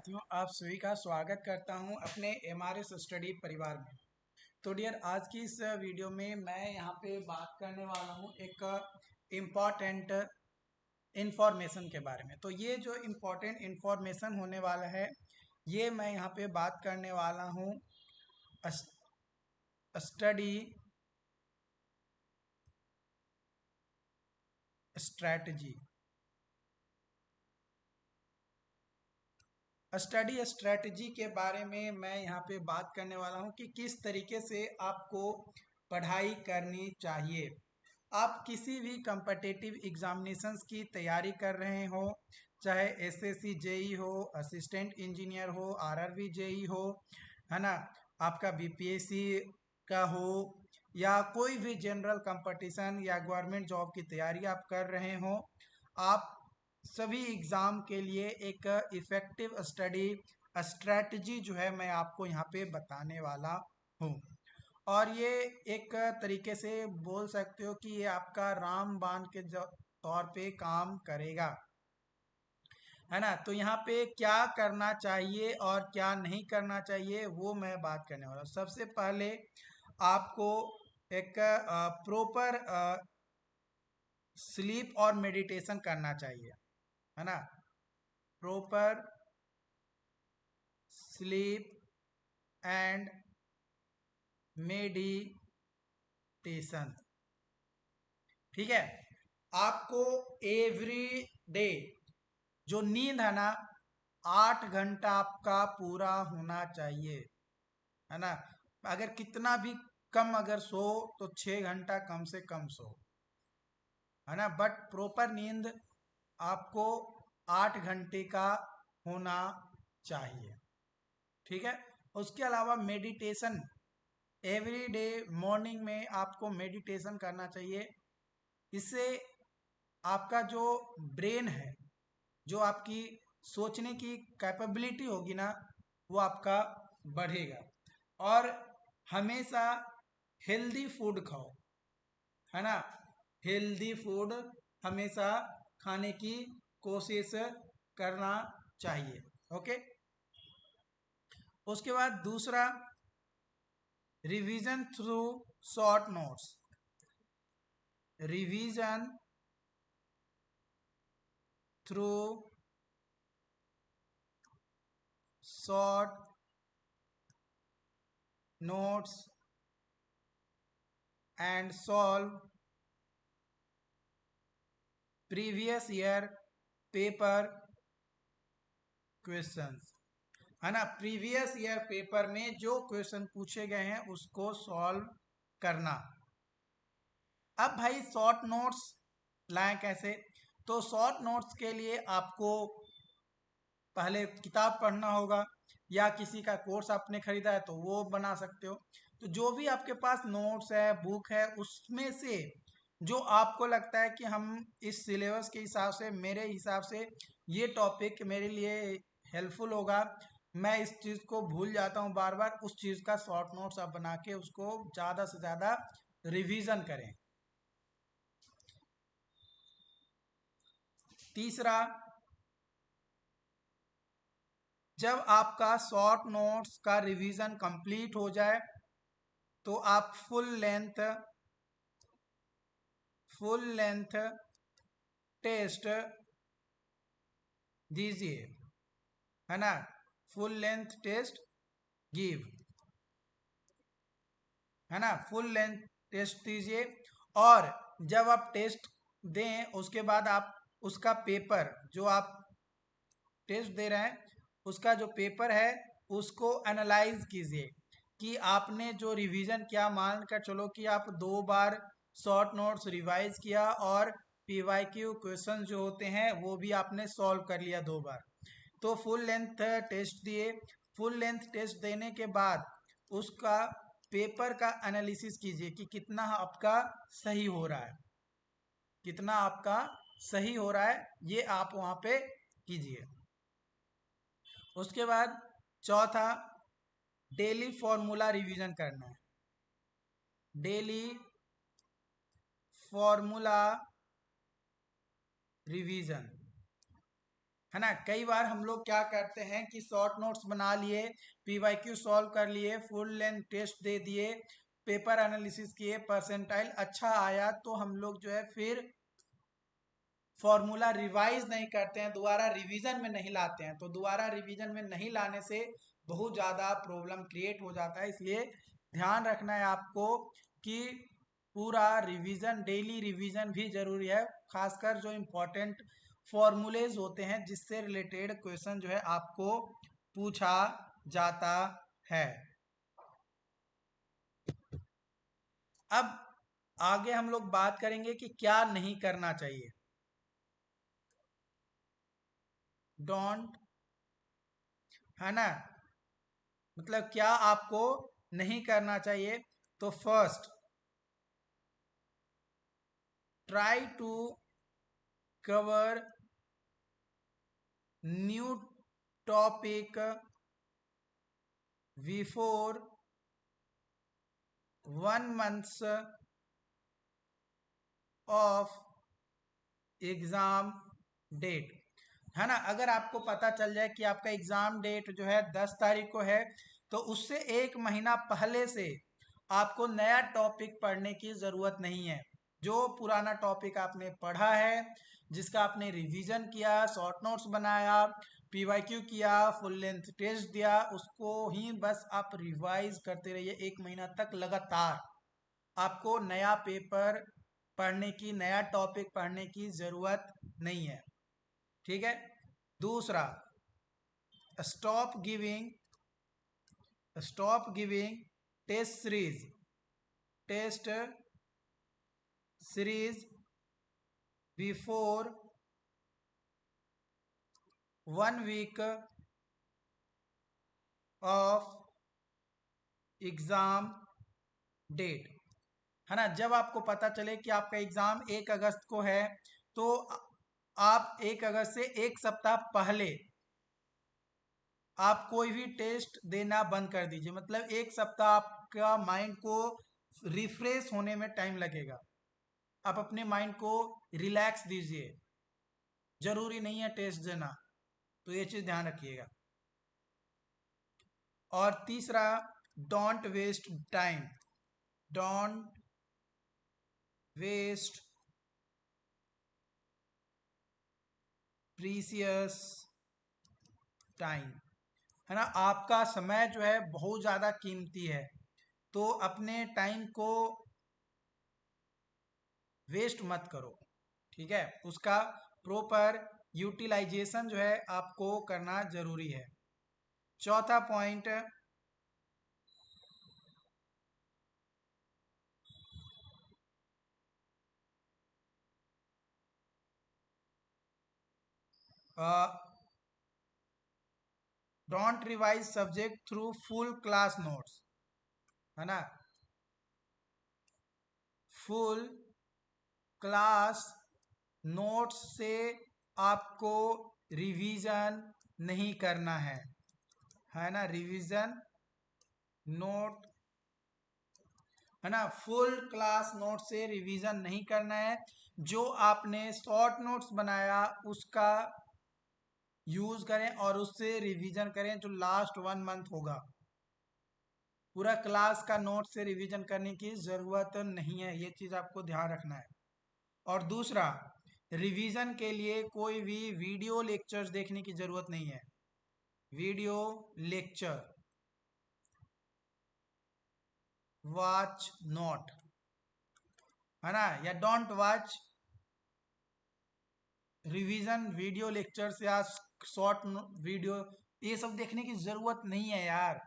साथियों, आप सभी का स्वागत करता हूं अपने एमआरएस स्टडी परिवार में। तो डियर, आज की इस वीडियो में मैं यहां पे बात करने वाला हूं एक इम्पॉर्टेंट इंफॉर्मेशन के बारे में। तो ये जो इम्पोर्टेंट इंफॉर्मेशन होने वाला है, ये मैं यहाँ पे बात करने वाला हूँ स्टडी स्ट्रैटेजी। स्टडी स्ट्रैटेजी के बारे में मैं यहाँ पे बात करने वाला हूँ कि किस तरीके से आपको पढ़ाई करनी चाहिए। आप किसी भी कम्पिटिटिव एग्जामिनेशंस की तैयारी कर रहे हो, चाहे एसएससी जेई हो, असिस्टेंट इंजीनियर हो, आरआरबी जेई हो, है ना, आपका बीपीएससी का हो, या कोई भी जनरल कंपटीशन या गवर्नमेंट जॉब की तैयारी आप कर रहे हो, आप सभी एग्ज़ाम के लिए एक इफ़ेक्टिव स्टडी स्ट्रैटेजी जो है मैं आपको यहाँ पे बताने वाला हूँ। और ये एक तरीके से बोल सकते हो कि ये आपका रामबाण के तौर पे काम करेगा, है ना। तो यहाँ पे क्या करना चाहिए और क्या नहीं करना चाहिए वो मैं बात करने वाला हूँ। सबसे पहले आपको एक प्रॉपर स्लीप और मेडिटेशन करना चाहिए, है ना। प्रॉपर स्लीप एंड मेडिटेशन, ठीक है। आपको एवरी डे जो नींद है ना, 8 घंटा आपका पूरा होना चाहिए, है ना। अगर कितना भी कम अगर सो तो 6 घंटा कम से कम सो, है ना। बट प्रॉपर नींद आपको 8 घंटे का होना चाहिए, ठीक है। उसके अलावा मेडिटेशन, एवरी डे मॉर्निंग में आपको मेडिटेशन करना चाहिए। इससे आपका जो ब्रेन है, जो आपकी सोचने की कैपेबिलिटी होगी ना, वो आपका बढ़ेगा। और हमेशा हेल्दी फूड खाओ, है ना। हेल्दी फूड हमेशा खाने की कोशिश करना चाहिए, ओके। उसके बाद दूसरा, revision through short notes. Revision through short notes and solve previous year paper questions, है ना। प्रीवियस ईयर पेपर में जो क्वेश्चन पूछे गए हैं उसको सॉल्व करना। अब भाई शॉर्ट नोट्स लाएं कैसे? तो शॉर्ट नोट्स के लिए आपको पहले किताब पढ़ना होगा, या किसी का कोर्स आपने खरीदा है तो वो बना सकते हो। तो जो भी आपके पास नोट्स है, बुक है, उसमें से जो आपको लगता है कि हम इस सिलेबस के हिसाब से, मेरे हिसाब से ये टॉपिक मेरे लिए हेल्पफुल होगा, मैं इस चीज़ को भूल जाता हूँ बार बार, उस चीज़ का शॉर्ट नोट्स आप बना के उसको ज़्यादा से ज़्यादा रिवीजन करें। तीसरा, जब आपका शॉर्ट नोट्स का रिवीजन कंप्लीट हो जाए तो आप फुल लेंथ टेस्ट दीजिए, है ना। फुल लेंथ टेस्ट गिव, है ना। फुल लेंथ टेस्ट दीजिए। और जब आप टेस्ट दें उसके बाद आप उसका पेपर, जो आप टेस्ट दे रहे हैं उसका जो पेपर है उसको एनालाइज कीजिए कि आपने जो रिवीजन किया, मान कर चलो कि आप 2 बार शॉर्ट नोट्स रिवाइज किया और पीवाईक्यू क्वेश्चन जो होते हैं वो भी आपने सॉल्व कर लिया 2 बार, तो फुल लेंथ टेस्ट दिए। फुल लेंथ टेस्ट देने के बाद उसका पेपर का एनालिसिस कीजिए कि कितना आपका सही हो रहा है, कितना आपका सही हो रहा है, ये आप वहाँ पे कीजिए। उसके बाद चौथा, डेली फॉर्मूला रिवीजन करना है। डेली फॉर्मूला रिवीजन, है ना। कई बार हम लोग क्या करते हैं कि शॉर्ट नोट्स बना लिए, पीवाईक्यू सॉल्व कर लिए, फुल लेंथ टेस्ट दे दिए, पेपर एनालिसिस किए, परसेंटाइल अच्छा आया तो हम लोग जो है फिर फॉर्मूला रिवाइज नहीं करते हैं, दोबारा रिवीजन में नहीं लाते हैं। तो दोबारा रिवीजन में नहीं लाने से बहुत ज़्यादा प्रॉब्लम क्रिएट हो जाता है। इसलिए ध्यान रखना है आपको कि पूरा रिवीजन, डेली रिवीजन भी जरूरी है, खासकर जो इम्पोर्टेंट फॉर्मूलेज होते हैं जिससे रिलेटेड क्वेश्चन जो है आपको पूछा जाता है। अब आगे हम लोग बात करेंगे कि क्या नहीं करना चाहिए। डोंट, है ना, मतलब क्या आपको नहीं करना चाहिए। तो first, try to cover new topic before 1 month of exam date, है ना। अगर आपको पता चल जाए कि आपका एग्जाम डेट जो है 10 तारीख को है, तो उससे 1 महीना पहले से आपको नया टॉपिक पढ़ने की जरूरत नहीं है। जो पुराना टॉपिक आपने पढ़ा है, जिसका आपने रिवीजन किया, शॉर्ट नोट्स बनाया, पीवाईक्यू किया, फुल लेंथ टेस्ट दिया, उसको ही बस आप रिवाइज करते रहिए 1 महीना तक लगातार। आपको नया पेपर पढ़ने की, नया टॉपिक पढ़ने की जरूरत नहीं है। ठीक है। दूसरा, stop giving stop giving test series before 1 week of exam date, है ना। जब आपको पता चले कि आपका एग्जाम 1 अगस्त को है, तो आप 1 अगस्त से 1 सप्ताह पहले आप कोई भी टेस्ट देना बंद कर दीजिए। मतलब 1 सप्ताह आपका माइंड को रिफ्रेश होने में टाइम लगेगा। आप अपने माइंड को रिलैक्स दीजिए, जरूरी नहीं है टेस्ट देना। तो ये चीज ध्यान रखिएगा। और तीसरा, don't waste time don't waste precious time, है ना। आपका समय जो है बहुत ज़्यादा कीमती है, तो अपने टाइम को वेस्ट मत करो। ठीक है, उसका प्रॉपर यूटिलाइजेशन जो है आपको करना जरूरी है। चौथा point, don't revise subject through full class notes, है ना। फुल क्लास नोट्स से आपको रिवीजन नहीं करना है ना। रिवीजन नोट, है ना, फुल क्लास नोट से रिवीजन नहीं करना है। जो आपने शॉर्ट नोट्स बनाया उसका यूज करें और उससे रिवीजन करें जो लास्ट 1 मंथ होगा। पूरा क्लास का नोट से रिवीजन करने की जरूरत नहीं है, ये चीज आपको ध्यान रखना है। और दूसरा, रिवीजन के लिए कोई भी वीडियो लेक्चर्स देखने की जरूरत नहीं है। वीडियो लेक्चर वॉच नोट, है ना, या don't watch revision video lectures या शॉर्ट वीडियो, ये सब देखने की जरूरत नहीं है यार।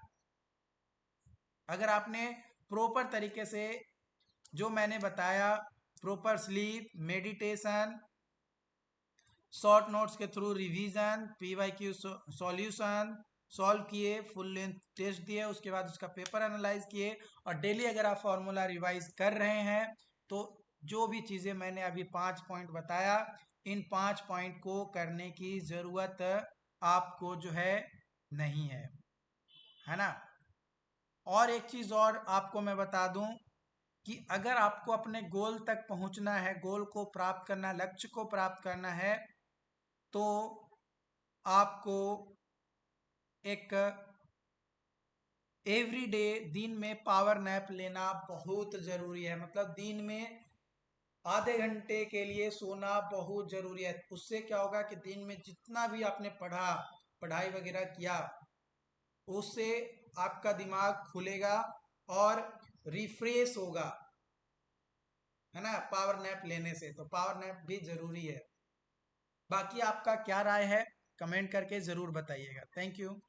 अगर आपने प्रॉपर तरीके से जो मैंने बताया, proper sleep, meditation, short notes के through revision, PYQ solution solve किए, फुल लेंथ टेस्ट दिए, उसके बाद उसका पेपर एनालाइज किए, और डेली अगर आप फॉर्मूला रिवाइज कर रहे हैं, तो जो भी चीज़ें मैंने अभी 5 पॉइंट बताया, इन 5 पॉइंट को करने की ज़रूरत आपको जो है नहीं है ना। और एक चीज़ और आपको मैं बता दूं कि अगर आपको अपने गोल तक पहुंचना है, गोल को प्राप्त करना, लक्ष्य को प्राप्त करना है, तो आपको एक एवरी डे दिन में पावर नैप लेना बहुत जरूरी है। मतलब दिन में आधे घंटे के लिए सोना बहुत जरूरी है। उससे क्या होगा कि दिन में जितना भी आपने पढ़ाई वगैरह किया, उससे आपका दिमाग खुलेगा और रिफ्रेश होगा, है ना, पावर नैप लेने से। तो पावर नैप भी जरूरी है। बाकी आपका क्या राय है, कमेंट करके जरूर बताइएगा। Thank you.